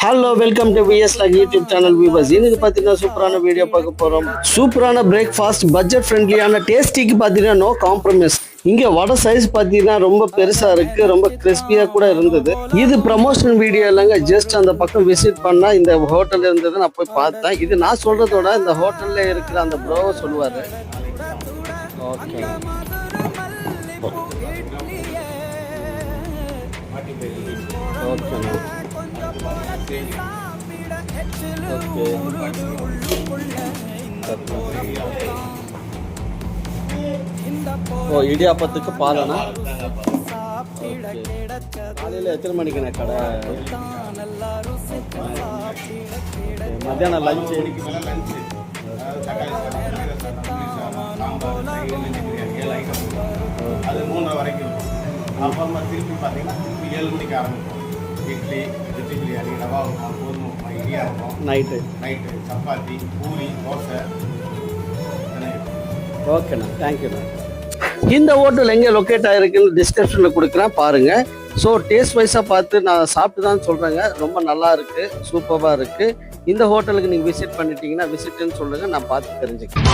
Hello welcome to VS log YouTube channel viewers. இன்னைக்கு பார்த்தீங்கன்னா சூப்பரான வீடியோ பார்க்க போகிறோம். சூப்பரான பிரேக்ஃபாஸ்ட், பட்ஜெட் ஃப்ரெண்ட்லியான டேஸ்டிக்கு பார்த்தீங்கன்னா நோ காம்ப்ரமைஸ். இங்கே வடை சைஸ் பார்த்தீங்கன்னா ரொம்ப பெருசாக இருக்குது, ரொம்ப கிறிஸ்பியாக கூட இருந்தது. இது ப்ரமோஷன் வீடியோ இல்லைங்க, ஜஸ்ட் அந்த பக்கம் விசிட் பண்ணால் இந்த ஹோட்டல் இருந்தது, நான் போய் பார்த்தேன். இது நான் சொல்கிறதோட இந்த ஹோட்டலில் இருக்கிற அந்த ப்ரோவை சொல்லுவார். ஓகே ஓகேண்ணா. ஓ, இடியாப்பத்துக்கு பாலனா? காலையில் எத்தனை மணிக்குண்ணே கடை? மத்தியானம் லஞ்சு? அது 3:30 வரைக்கும் இருக்கும். அப்புறமா திருப்பி பார்த்தீங்கன்னா திருப்பி 7 மணிக்கு ஆரம்பிக்கும். இட்லி, வெஜ்ஜு பிரியாணி, ரவா உப்புமா, கோதுமை உப்புமா, இடியாப்பம், நைட்டு சப்பாத்தி, பூரி, தோசை. ஓகேண்ணா, தேங்க்யூண்ணா. இந்த ஹோட்டல் எங்கே லொக்கேட் ஆகிருக்குன்னு டிஸ்கிரிப்ஷனில் கொடுக்குறேன் பாருங்கள். ஸோ டேஸ்ட் வைஸாக பார்த்து நான் சாப்பிட்டு தான் சொல்கிறேங்க. ரொம்ப நல்லா இருக்குது, சூப்பராக இருக்குது. இந்த ஹோட்டலுக்கு நீங்கள் விசிட் பண்ணிட்டீங்கன்னா விசிட்டுன்னு சொல்லுங்கள், நான் பார்த்து தெரிஞ்சுக்கிறேன்.